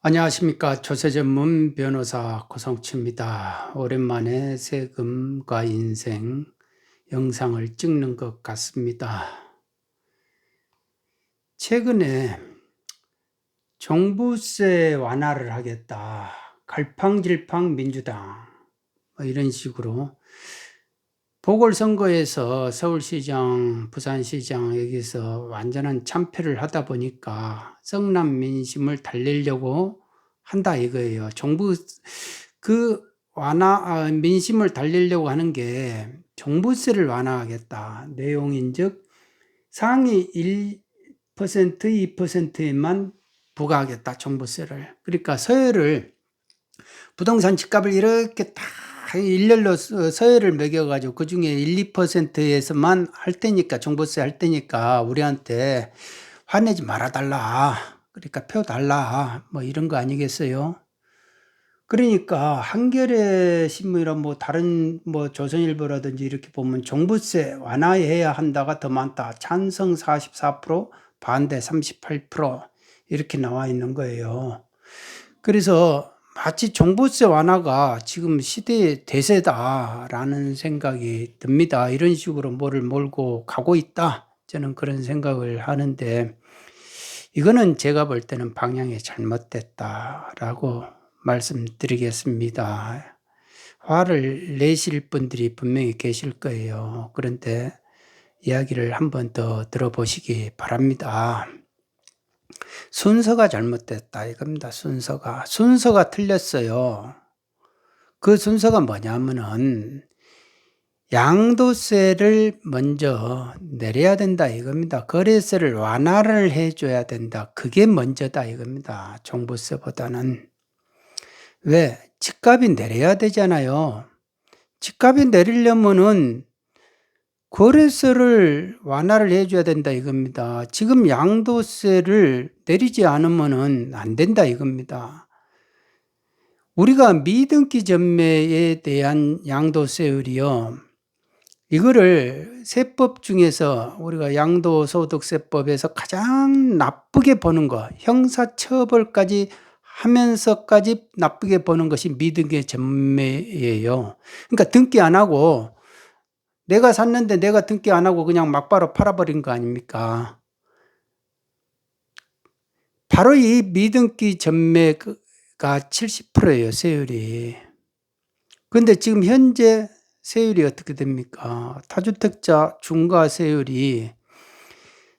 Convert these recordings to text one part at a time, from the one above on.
안녕하십니까. 조세 전문 변호사 고성치입니다. 오랜만에 세금과 인생 영상을 찍는 것 같습니다. 최근에 종부세 완화를 하겠다. 갈팡질팡 민주당. 이런 식으로 보궐선거에서 서울시장, 부산시장 여기서 완전한 참패를 하다 보니까 성남 민심을 달래려고 한다 이거예요. 민심을 달래려고 하는 게 종부세를 완화하겠다. 내용인즉 상위 1%, 2%에만 부과하겠다. 종부세를. 그러니까 서열을 부동산 집값을 이렇게 다 일렬로 서열을 매겨가지고 그 중에 1, 2%에서만 할 테니까, 종부세 할 테니까 우리한테 화내지 말아달라. 그러니까 표 달라. 뭐 이런 거 아니겠어요? 그러니까 한겨레 신문이나 뭐 다른 뭐 조선일보라든지 이렇게 보면 종부세 완화해야 한다가 더 많다. 찬성 44%, 반대 38% 이렇게 나와 있는 거예요. 그래서 마치 종부세 완화가 지금 시대의 대세다라는 생각이 듭니다. 이런 식으로 뭐를 몰고 가고 있다. 저는 그런 생각을 하는데 이거는 제가 볼 때는 방향이 잘못됐다라고 말씀드리겠습니다. 화를 내실 분들이 분명히 계실 거예요. 그런데 이야기를 한번 더 들어보시기 바랍니다. 순서가 잘못됐다 이겁니다. 순서가 틀렸어요. 그 순서가 뭐냐면은 양도세를 먼저 내려야 된다 이겁니다. 거래세를 완화를 해줘야 된다. 그게 먼저다 이겁니다. 종부세보다는. 왜? 집값이 내려야 되잖아요. 집값이 내리려면은 거래세를 완화를 해줘야 된다 이겁니다. 지금 양도세를 내리지 않으면은 안 된다 이겁니다. 우리가 미등기 전매에 대한 양도세율이요. 이거를 세법 중에서 우리가 양도소득세법에서 가장 나쁘게 보는 거, 형사처벌까지 하면서까지 나쁘게 보는 것이 미등기 전매예요. 그러니까 등기 안 하고 내가 샀는데 내가 등기 안 하고 그냥 막바로 팔아버린 거 아닙니까? 바로 이 미등기 전매가 70%예요, 세율이. 근데 지금 현재 세율이 어떻게 됩니까? 다주택자 중과 세율이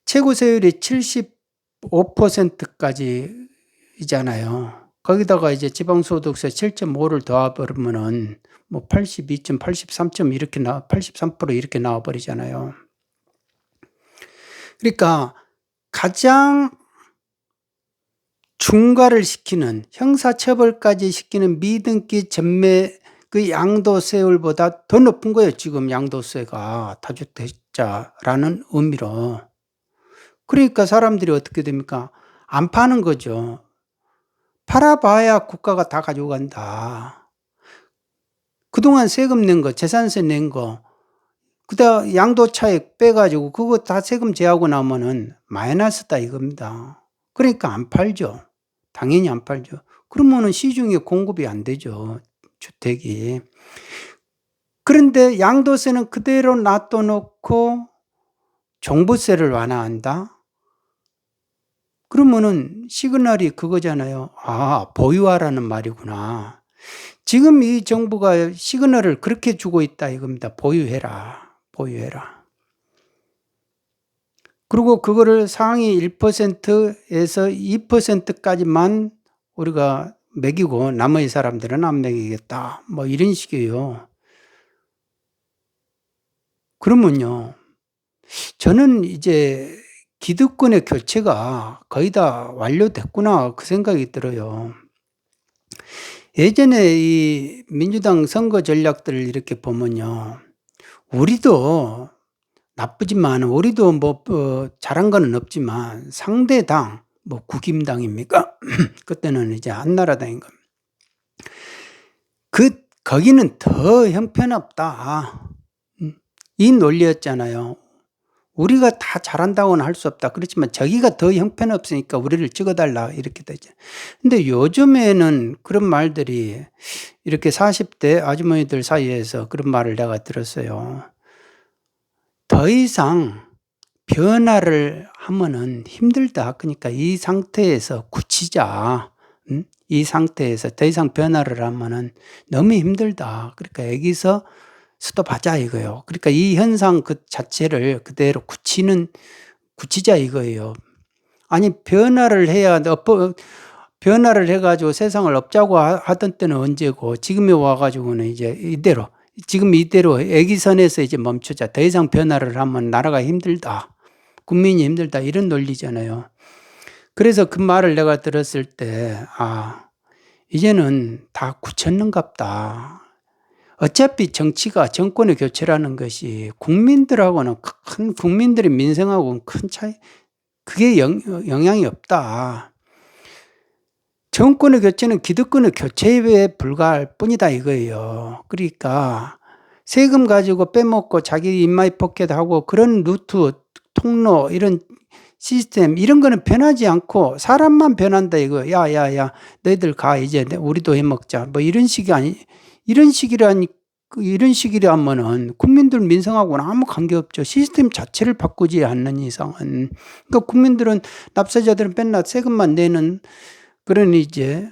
최고 세율이 75%까지이잖아요. 거기다가 이제 지방소득세 7.5를 더해버리면은 뭐 82점, 83점 이렇게 83% 이렇게 나와버리잖아요. 그러니까 가장 중과를 시키는 형사처벌까지 시키는 미등기 전매 그 양도세율보다 더 높은 거예요. 지금 양도세가 다주택자라는 의미로. 그러니까 사람들이 어떻게 됩니까? 안 파는 거죠. 팔아봐야 국가가 다 가져간다. 그동안 세금 낸 거, 재산세 낸 거, 그다음 양도차익 빼가지고 그거 다 세금 제하고 나면은 마이너스다 이겁니다. 그러니까 안 팔죠. 당연히 안 팔죠. 그러면은 시중에 공급이 안 되죠. 주택이. 그런데 양도세는 그대로 놔둬놓고 종부세를 완화한다? 그러면은 시그널이 그거잖아요. 아, 보유하라는 말이구나. 지금 이 정부가 시그널을 그렇게 주고 있다 이겁니다. 보유해라. 보유해라. 그리고 그거를 상위 1%에서 2%까지만 우리가 매기고 나머지 사람들은 안 매기겠다. 뭐 이런 식이에요. 그러면요. 저는 이제 기득권의 교체가 거의 다 완료됐구나 그 생각이 들어요. 예전에 이 민주당 선거 전략들을 이렇게 보면요. 우리도 나쁘지만 우리도 뭐 잘한 거는 없지만 상대당 뭐 국힘당입니까? 그때는 이제 한나라당인 겁니다. 거기는 더 형편없다. 이 논리였잖아요. 우리가 다 잘한다고는 할 수 없다. 그렇지만 저기가 더 형편없으니까 우리를 찍어달라 이렇게 되죠. 근데 요즘에는 그런 말들이 이렇게 40대 아주머니들 사이에서 그런 말을 내가 들었어요. 더 이상 변화를 하면은 힘들다. 그러니까 이 상태에서 굳히자. 이 상태에서 더 이상 변화를 하면은 너무 힘들다. 그러니까 여기서 스톱하자 이거예요. 그러니까 이 현상 그 자체를 그대로 굳히자 이거예요. 아니 변화를 해야 변화를 해가지고 세상을 업자고 하던 때는 언제고 지금에 와가지고는 이제 지금 이대로 애기선에서 이제 멈추자. 더 이상 변화를 하면 나라가 힘들다. 국민이 힘들다. 이런 논리잖아요. 그래서 그 말을 내가 들었을 때, 이제는 다 굳혔는갑다. 어차피 정권의 교체라는 것이 국민들하고는 국민들의 민생하고는 큰 차이, 그게 영향이 없다. 정권의 교체는 기득권의 교체에 불과할 뿐이다 이거예요. 그러니까 세금 가지고 빼먹고 자기 입마이 포켓하고 그런 루트, 통로 이런 시스템 이런 거는 변하지 않고 사람만 변한다 이거. 야야야 너희들 가 이제 우리도 해먹자 뭐 이런 식이라면은 국민들 민생하고는 아무 관계없죠. 시스템 자체를 바꾸지 않는 이상은. 그러니까 국민들은 납세자들은 맨날 세금만 내는 그런 이제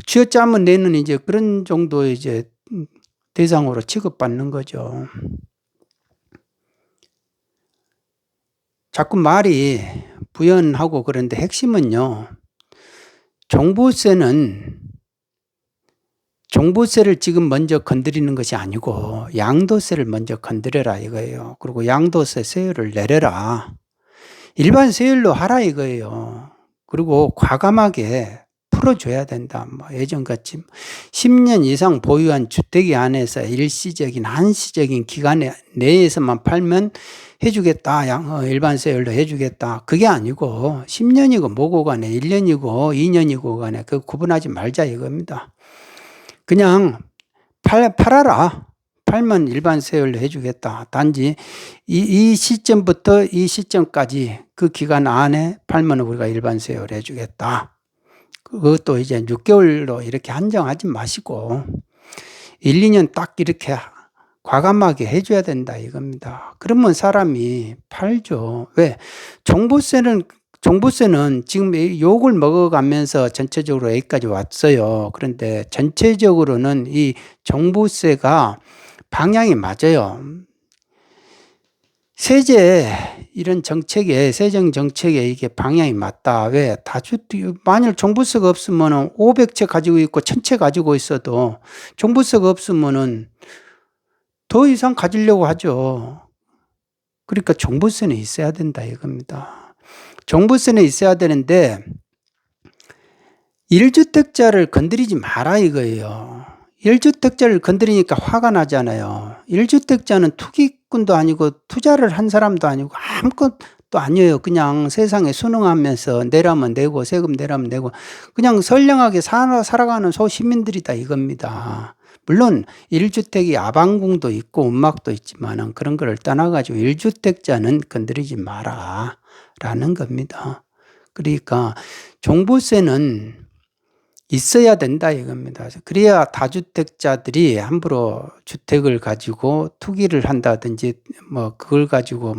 쥐어짜면 내는 이제 그런 정도의 이제 대상으로 취급받는 거죠. 자꾸 말이 부연하고 그런데 핵심은요. 종부세를 지금 먼저 건드리는 것이 아니고 양도세를 먼저 건드려라 이거예요. 그리고 양도세 세율을 내려라. 일반 세율로 하라 이거예요. 그리고 과감하게 풀어줘야 된다. 뭐 예전같이 10년 이상 보유한 주택이 안에서 일시적인 한시적인 기간 내에서만 팔면 해주겠다. 일반 세율로 해주겠다. 그게 아니고 10년이고 뭐고 간에 1년이고 2년이고 간에 그 구분하지 말자 이겁니다. 그냥 팔아라. 팔면 일반 세율로 해주겠다. 단지 이 시점부터 이 시점까지 그 기간 안에 팔면 우리가 일반 세율 해주겠다. 그것도 이제 6개월로 이렇게 한정하지 마시고 1, 2년 딱 이렇게 과감하게 해줘야 된다 이겁니다. 그러면 사람이 팔죠. 왜? 종부세는 지금 욕을 먹어가면서 전체적으로 여기까지 왔어요. 그런데 전체적으로는 이 종부세가 방향이 맞아요. 이런 정책에, 세정 정책에 이게 방향이 맞다. 왜? 만일 종부세가 없으면은 500채 가지고 있고 1000채 가지고 있어도 종부세가 없으면은 더 이상 가지려고 하죠. 그러니까 종부세는 있어야 된다 이겁니다. 종부세는 있어야 되는데 1주택자를 건드리지 마라 이거예요. 1주택자를 건드리니까 화가 나잖아요. 1주택자는 투기꾼도 아니고 투자를 한 사람도 아니고 아무것도 아니에요. 그냥 세상에 순응하면서 내라면 내고 세금 내라면 내고 그냥 선량하게 살아가는 소시민들이다 이겁니다. 물론 1주택이 아방궁도 있고 운막도 있지만 그런 거를 떠나가지고 1주택자는 건드리지 마라 라는 겁니다. 그러니까 종부세는 있어야 된다 이겁니다. 그래야 다주택자들이 함부로 주택을 가지고 투기를 한다든지 뭐 그걸 가지고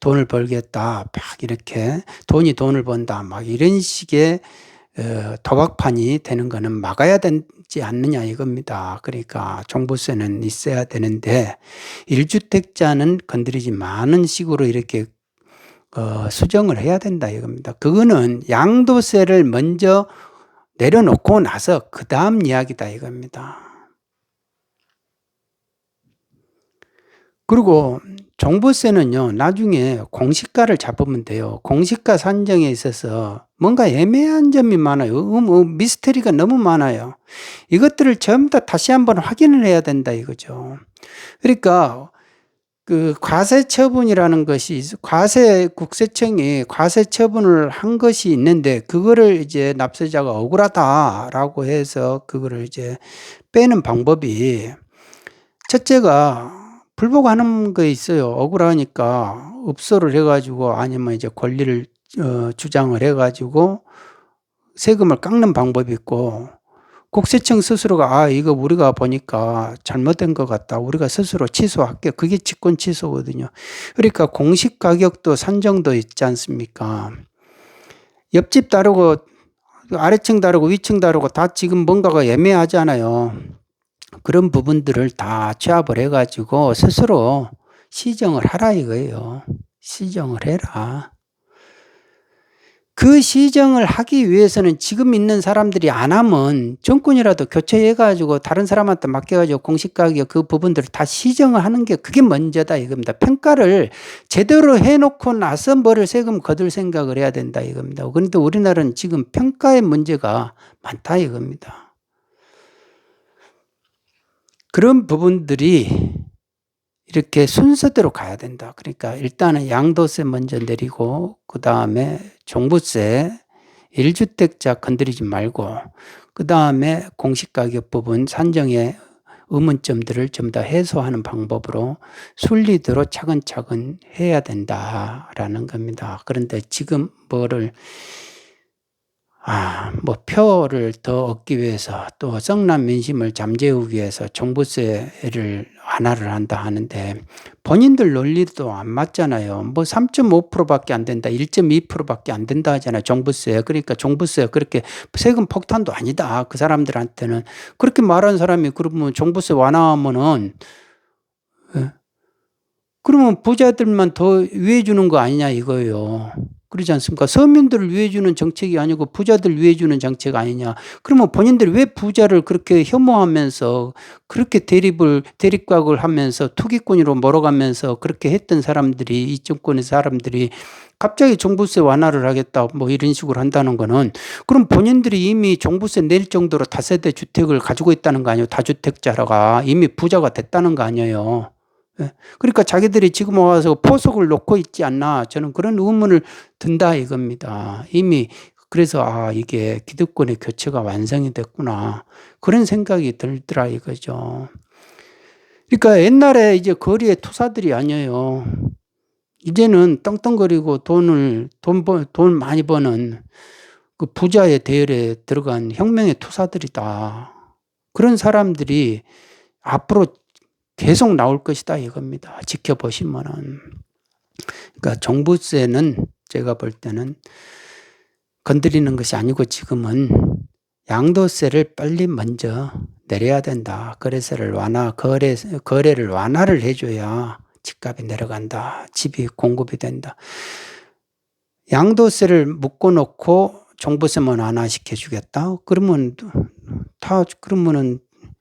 돈을 벌겠다 막 이렇게 돈을 번다 막 이런 식의 도박판이 되는 거는 막아야 되지 않느냐 이겁니다. 그러니까 종부세는 있어야 되는데 1주택자는 건드리지 마는 식으로 이렇게 수정을 해야 된다 이겁니다. 그거는 양도세를 먼저 내려놓고 나서 그 다음 이야기다 이겁니다. 그리고 종부세는요 나중에 공시가를 잡으면 돼요. 공시가 산정에 있어서 뭔가 애매한 점이 많아요. 미스터리가 너무 많아요. 이것들을 전부 다 다시 한번 확인을 해야 된다 이거죠. 그러니까 그 과세 처분이라는 것이 국세청이 과세 처분을 한 것이 있는데 그거를 이제 납세자가 억울하다라고 해서 그거를 이제 빼는 방법이 첫째가 불복하는 거 있어요. 억울하니까 업소를 해가지고 아니면 이제 권리를 주장을 해가지고 세금을 깎는 방법이 있고, 국세청 스스로가 이거 우리가 보니까 잘못된 것 같다, 우리가 스스로 취소할게, 그게 직권 취소거든요. 그러니까 공시 가격도 산정도 있지 않습니까? 옆집 다르고 아래층 다르고 위층 다르고 다 지금 뭔가가 애매하잖아요. 그런 부분들을 다 취합을 해가지고 스스로 시정을 하라 이거예요. 시정을 해라. 그 시정을 하기 위해서는 지금 있는 사람들이 안 하면 정권이라도 교체해가지고 다른 사람한테 맡겨가지고 공시가격 그 부분들을 다 시정을 하는 게 그게 먼저다 이겁니다. 평가를 제대로 해놓고 나서 뭐를 세금 거둘 생각을 해야 된다 이겁니다. 그런데 우리나라는 지금 평가의 문제가 많다 이겁니다. 그런 부분들이 이렇게 순서대로 가야 된다. 그러니까 일단은 양도세 먼저 내리고 그 다음에 종부세 1주택자 건드리지 말고 그 다음에 공시가격 부분 산정의 의문점들을 좀 더 해소하는 방법으로 순리대로 차근차근 해야 된다라는 겁니다. 그런데 지금 뭐를 표를 더 얻기 위해서 또 성남 민심을 잠재우기 위해서 종부세를 완화를 한다 하는데 본인들 논리도 안 맞잖아요. 뭐 3.5%밖에 안 된다, 1.2%밖에 안 된다 하잖아요. 종부세. 그러니까 종부세 그렇게 세금 폭탄도 아니다. 그 사람들한테는 그렇게 말하는 사람이 그러면 종부세 완화하면은 그러면 부자들만 더 위해 주는 거 아니냐 이거예요. 그러지 않습니까? 서민들을 위해 주는 정책이 아니고 부자들 위해 주는 정책 아니냐. 그러면 본인들이 왜 부자를 그렇게 혐오하면서 그렇게 대립각을 하면서 투기꾼으로 몰아가면서 그렇게 했던 사람들이, 이 정권의 사람들이 갑자기 종부세 완화를 하겠다 뭐 이런 식으로 한다는 거는 그럼 본인들이 이미 종부세 낼 정도로 다세대 주택을 가지고 있다는 거 아니에요. 다주택자가 이미 부자가 됐다는 거 아니에요. 그러니까 자기들이 지금 와서 포석을 놓고 있지 않나, 저는 그런 의문을 든다 이겁니다. 이미 그래서 이게 기득권의 교체가 완성이 됐구나 그런 생각이 들더라 이거죠. 그러니까 옛날에 이제 거리의 투사들이 아니에요. 이제는 떵떵거리고 돈 많이 버는 그 부자의 대열에 들어간 혁명의 투사들이다. 그런 사람들이 앞으로 계속 나올 것이다 이겁니다. 지켜보시면은. 그러니까 종부세는 제가 볼 때는 건드리는 것이 아니고 지금은 양도세를 빨리 먼저 내려야 된다. 거래를 완화를 해줘야 집값이 내려간다. 집이 공급이 된다. 양도세를 묶어놓고 종부세만 완화시켜 주겠다. 그러면은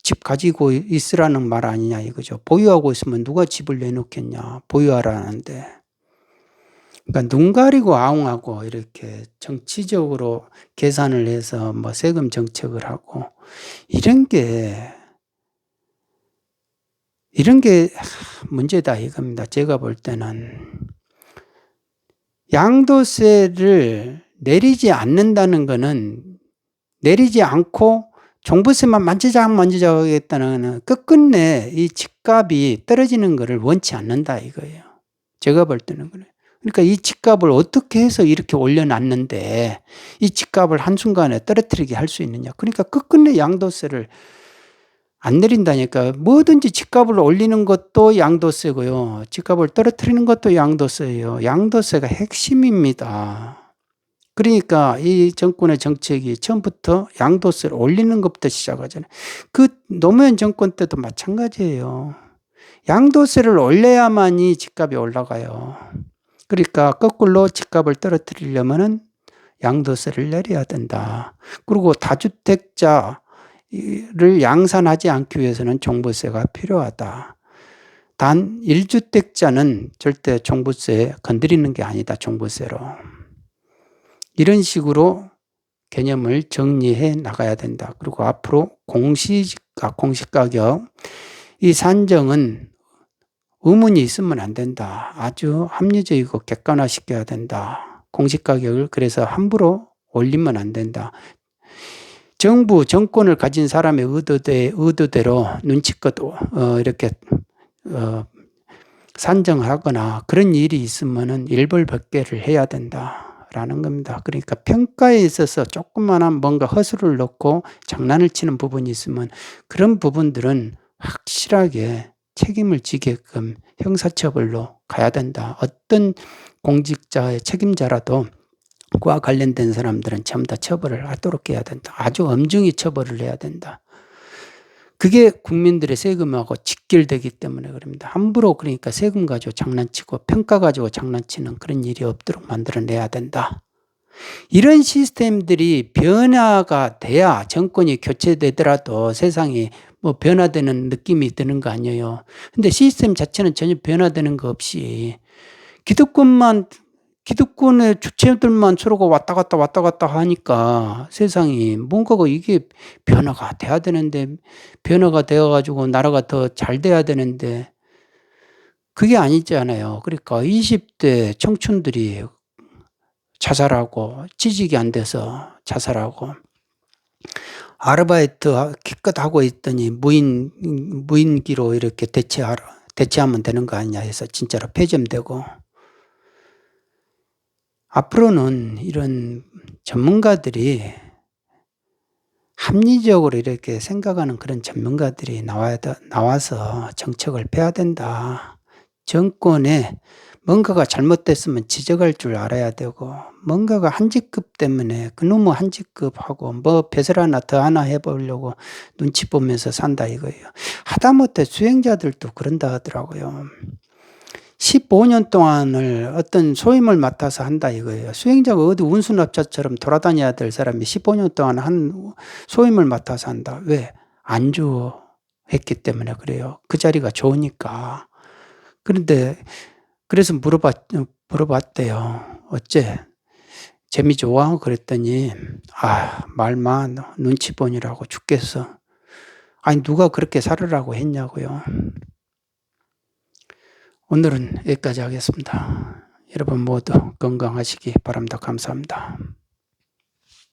집 가지고 있으라는 말 아니냐 이거죠. 보유하고 있으면 누가 집을 내놓겠냐. 보유하라는데. 그러니까 눈 가리고 아웅하고 이렇게 정치적으로 계산을 해서 뭐 세금 정책을 하고 이런 게 문제다 이겁니다. 제가 볼 때는 양도세를 내리지 않는다는 거는 내리지 않고 종부세만 만지작 하겠다는 끝끝내 이 집값이 떨어지는 것을 원치 않는다 이거예요. 제가 볼 때는 그래요. 그러니까 이 집값을 어떻게 해서 이렇게 올려놨는데 이 집값을 한순간에 떨어뜨리게 할 수 있느냐. 그러니까 끝끝내 양도세를 안 내린다니까. 뭐든지 집값을 올리는 것도 양도세고요. 집값을 떨어뜨리는 것도 양도세예요. 양도세가 핵심입니다. 그러니까 이 정권의 정책이 처음부터 양도세를 올리는 것부터 시작하잖아요. 그 노무현 정권 때도 마찬가지예요. 양도세를 올려야만이 집값이 올라가요. 그러니까 거꾸로 집값을 떨어뜨리려면은 양도세를 내려야 된다. 그리고 다주택자를 양산하지 않기 위해서는 종부세가 필요하다. 단 1주택자는 절대 종부세 건드리는 게 아니다. 종부세로. 이런 식으로 개념을 정리해 나가야 된다. 그리고 앞으로 공시가격 이 산정은 의문이 있으면 안 된다. 아주 합리적이고 객관화시켜야 된다. 공시가격을 그래서 함부로 올리면 안 된다. 정권을 가진 사람의 의도대로 눈치껏 이렇게 산정하거나 그런 일이 있으면은 일벌백계를 해야 된다라는 겁니다. 그러니까 평가에 있어서 조그마한 뭔가 허술을 넣고 장난을 치는 부분이 있으면 그런 부분들은 확실하게 책임을 지게끔 형사처벌로 가야 된다. 어떤 공직자의 책임자라도 그와 관련된 사람들은 전부 다 처벌을 하도록 해야 된다. 아주 엄중히 처벌을 해야 된다. 그게 국민들의 세금하고 직결되기 때문에 그럽니다. 함부로 그러니까 세금 가지고 장난치고 평가 가지고 장난치는 그런 일이 없도록 만들어내야 된다. 이런 시스템들이 변화가 돼야 정권이 교체되더라도 세상이 뭐 변화되는 느낌이 드는 거 아니에요. 근데 시스템 자체는 전혀 변화되는 거 없이 기득권의 주체들만 서로가 왔다 갔다 하니까 세상이 뭔가가 이게 변화가 돼야 되는데 변화가 되어가지고 나라가 더 잘 돼야 되는데 그게 아니잖아요. 그러니까 20대 청춘들이 자살하고 취직이 안 돼서 자살하고 아르바이트 기껏 하고 있더니 무인기로 이렇게 대체하면 되는 거 아니냐 해서 진짜로 폐점되고 앞으로는 이런 전문가들이 합리적으로 이렇게 생각하는 그런 전문가들이 나와서 정책을 펴야 된다. 정권에 뭔가가 잘못됐으면 지적할 줄 알아야 되고 뭔가가 한직급 때문에 그놈의 한직급하고 뭐 벼슬 하나 더 하나 해보려고 눈치 보면서 산다 이거예요. 하다못해 수행자들도 그런다 하더라고요. 15년 동안을 어떤 소임을 맡아서 한다 이거예요. 수행자가 어디 운수납자처럼 돌아다녀야 될 사람이 15년 동안 한 소임을 맡아서 한다. 왜? 안주했기 때문에 그래요. 그 자리가 좋으니까. 그런데 그래서 물어봤대요. 어째? 재미 좋아? 그랬더니 말만 눈치 보느라고 죽겠어. 아니 누가 그렇게 살으라고 했냐고요. 오늘은 여기까지 하겠습니다. 여러분 모두 건강하시기 바랍니다. 감사합니다.